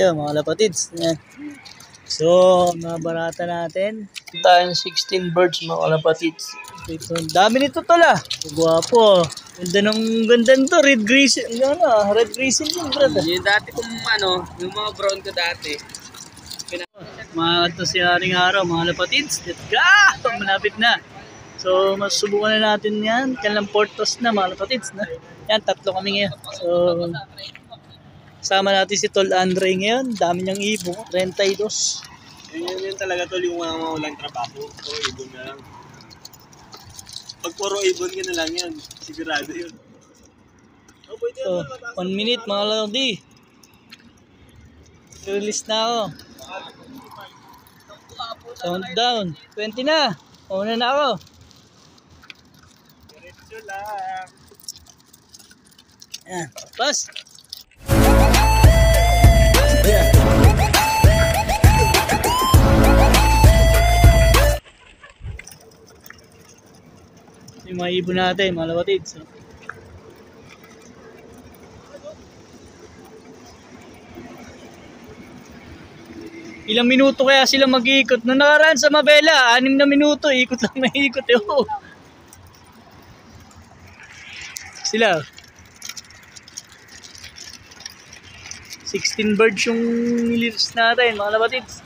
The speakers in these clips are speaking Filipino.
tayo mga kapatids. Yan. So, nabarata natin. Tayo 16 birds mga kapatids. Ito, dami nito tala. Guwapo. Ganda nito. Red grizzle. Red grizzle yun, brother. Yung dati kung yung mga brown ko dati. Mga ito si Haring Araw mga kapatids. Let's go! Malapit na. So, masubukan na natin yan. Kailang portos na mga kapatids. Yan, 3 kami ngayon. So, sama natin si Tol Andre ngayon. Dami niyang ibon. 32. Yun talaga tol yung mga walang trabaho. Puro ibon na lang. Pag puro ibon ka na lang yan, sigurado yun. Oh, pwede So, 1 minute mga lodi. Release na ako. Countdown. 20 na. Una na ako. Diretso lang. Yan. Pas. Yung mga ibon natin, mga kapatids. So, ilang minuto kaya sila mag-iikot? Nung nakaraan sa Mabela, 6 na minuto, ikot lang na ikot. Sila. 16 birds yung nililis natin, mga kapatids.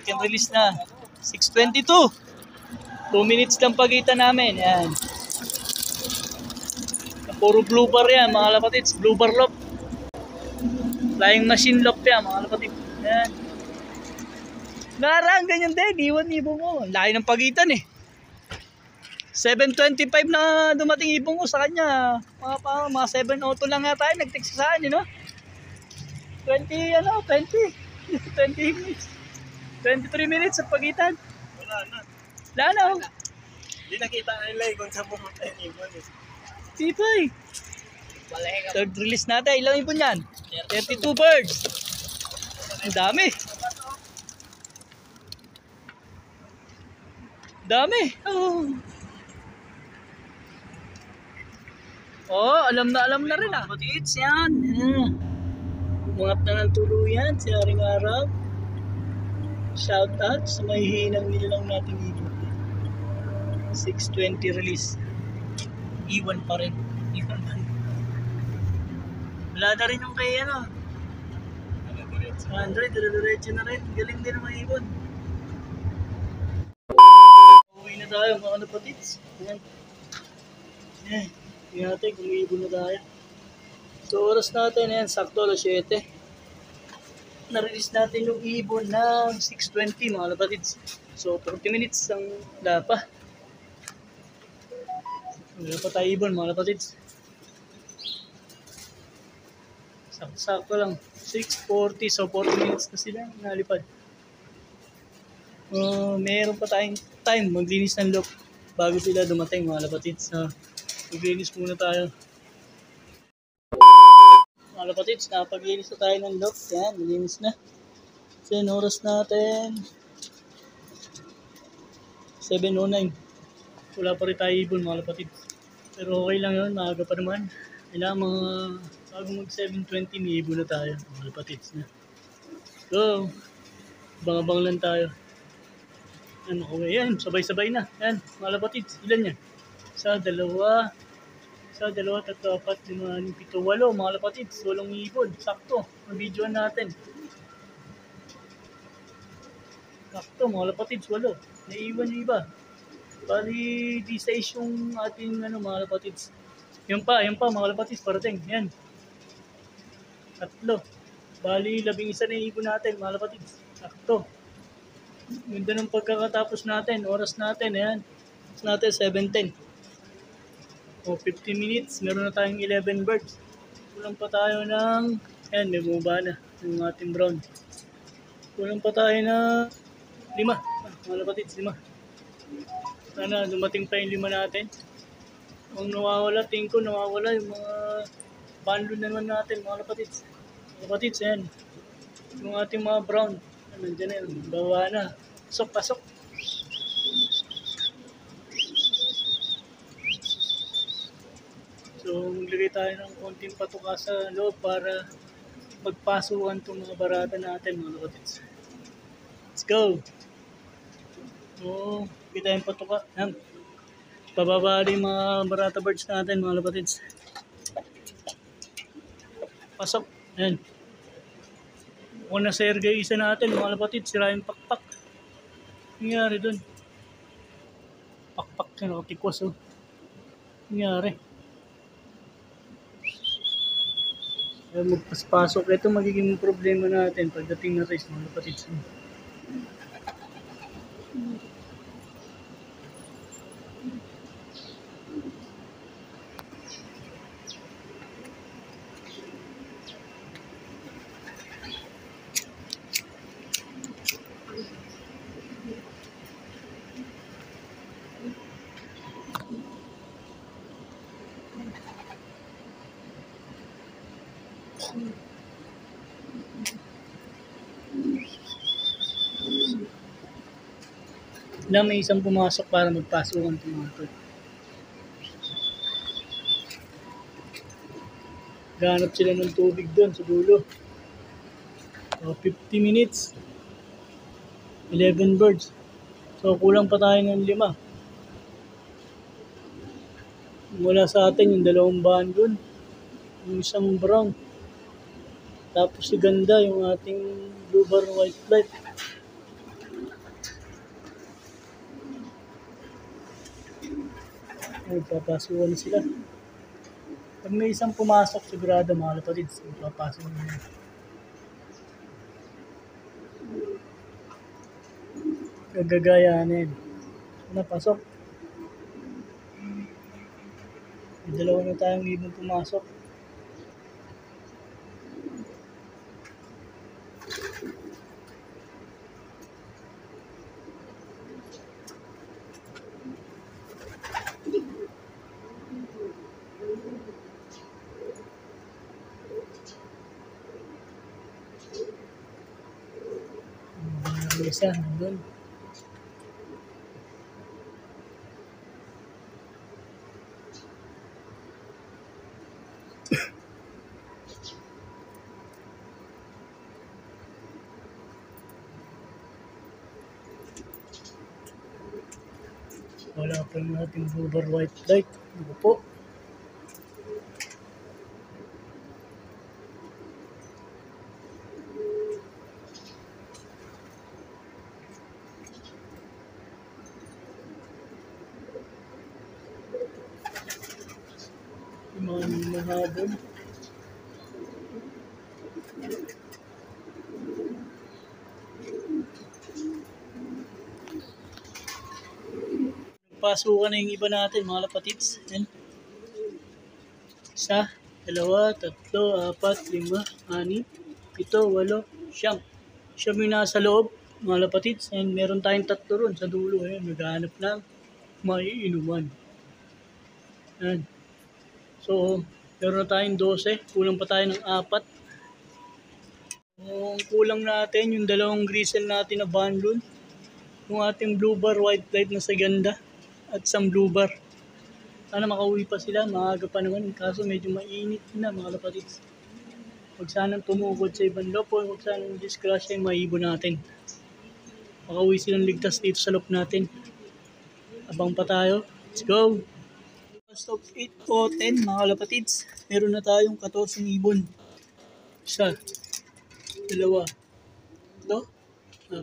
Can release na. 6:22. 2 minutes lang pagitan namin. Yan. Puro blooper yan, mga kapatids. Blooper loop. Flying machine loop yan, mga kapatids. Yan. Narang ganyan din. Iwan ibon mo. Laki ng pagitan eh. 7:25 na dumating ibon ko sa kanya. Mga 7:02 lang nga tayo. Nag-text sa akin, 20 minutes. 23 minutes sa pagitan. Wala na. Wala na. Hindi nakita nila kung saan pumunta yung ibon eh. Tipay. Third release natin. Ilang ibon yan? 32 birds. Ang dami. Dami. Alam na rin ah. Kapatids yan. Umangat na ng tuluyan si Haring Araw. Shout out sa may hinang nilang natin ibon. 6:20 release. Iwan pa rin. Wala na rin yung kay Andre, dire-diretso na rin. Galing din ang mga ibon. Uwi na tayo mga kapatids. Yan. Tingnan natin kung may ibon na tayo. So oras natin yan, sakto alas 7. Na-release natin yung ibon ng 6:20 mga kapatids. So 40 minutes ang lapa. Wala pa tayo ibon mga kapatids. Sakto lang. 6:40. So 40 minutes na sila nalipad. Meron pa tayong time maglinis ng loop bago sila dumating mga kapatids. Maglinis muna tayo. Mga kapatids, napaglinis na tayo ng loop. Yan, malinis na. So yun, oras natin 7:09. Wala pa rin tayo ibon mga kapatids. Pero okay lang yun, maaga pa naman. Kailangan mga bago mag 7:20 may ibon na tayo mga kapatids na. So, abang-abang lang tayo. Okay, yan, sabay-sabay na. Yan, mga kapatids, ilan yan? Isa, dalawa, 3, 4, 5, 6, 7, 8 mga kapatids. 8 ibon, sakto. Mabidyoan natin. Sakto mga kapatids, 8. Naiiwan yung iba. Bali, D6 yung ating mga kapatids. Yan pa mga kapatids, parating. Yan. 3. Bali, 11 na ibon natin mga kapatids. Sakto. Ganda ng pagkakatapos natin. Oras natin, ayan. Oras natin, 7:10. 15 minutes. Meron na tayong 11 birds. Kulang pa tayo ng, ayan, may bumaba na yung ating brown. Kulang pa tayo na 5. Mga kapatids, 5. Sana dumating pa yung 5 natin. Kung nawawala, tingin ko nawawala yung mga banlo na naman natin, mga kapatids. Mga kapatids, ayan. Yung ating mga brown. Nandiyan na yun. Bawa na. Pasok. So, maglagay tayo ng konting patuka sa loob para magpasukan itong mga barata natin mga kapatids. Let's go! So, kita yung patuka. Yan. Pababa yung mga barata birds natin mga kapatids. Pasok. Yan. Una sa airgay isa natin mga kapatids. Sira yung pakpak. Nangyari dun. Pakpak na nakatikwas oh. Nangyari. Magpaspasok. Ito magiging problema natin pagdating na race mga kapatids. Na may isang pumasok para magpasukan itong mga ito. Ganap sila ng tubig doon sa dulo. So, 50 minutes. 11 birds. So, kulang pa tayo ng 5. Mula sa atin yung 2 bandon. Yung isang brown. Tapos si ganda yung ating blue bar white flight. Papasukan na sila. Pag may isang pumasok, sigurado mga kapatids, papasukan na yun. Gagagayanin. Napasok. May 2 na tayong ibang pumasok. Isa, nandun. Wala pa yung ating blue bar white light. Ano po? Yung mga mahabol. Pasukan na yung iba natin mga kapatids. Yan. 1, 2, 3, 4, 5, 6, 7, 8, 9, 10. Siyam yung nasa loob mga kapatids. And meron tayong 3 ron sa dulo. Ayan, naghahanap ng maiinuman. Yan. So, meron na tayong 12. Kulang pa tayo ng 4. Ang kulang natin yung 2 grisel natin na bandon. Yung ating blue bar white light na sa ganda. At isang blue bar. Sana makauwi pa sila, maaga pa naman. Kaso medyo mainit na mga kapatids. Huwag sanang tumugod sa ibang lopo, huwag sanang disgrasya yung maibon natin. Makauwi silang ligtas dito sa loop natin. Abang pa tayo. Let's go! Last of 8 o 10 mga kapatids. Meron na tayong 14 ibon. 1, 2, 3, 4, 5, 6,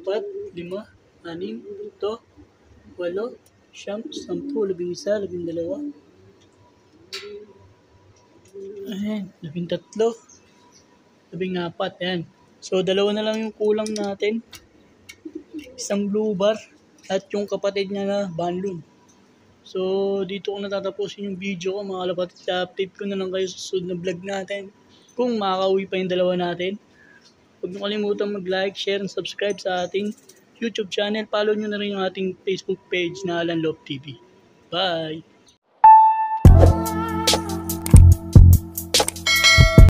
7, 8, 9, 10, 11, 12. Ayan, 13, 14. Ayan. So, 2 na lang yung kulang natin. Isang blue bar at yung kapatid niya na bandon. So, dito ko natatapusin yung video ko mga kapatid. Update ko na lang kayo sa susunod na vlog natin. Kung makakauwi pa yung 2 natin. Huwag niyo kalimutan mag-like, share, and subscribe sa ating YouTube channel. Follow nyo na rin yung ating Facebook page na Alan Love TV. Bye!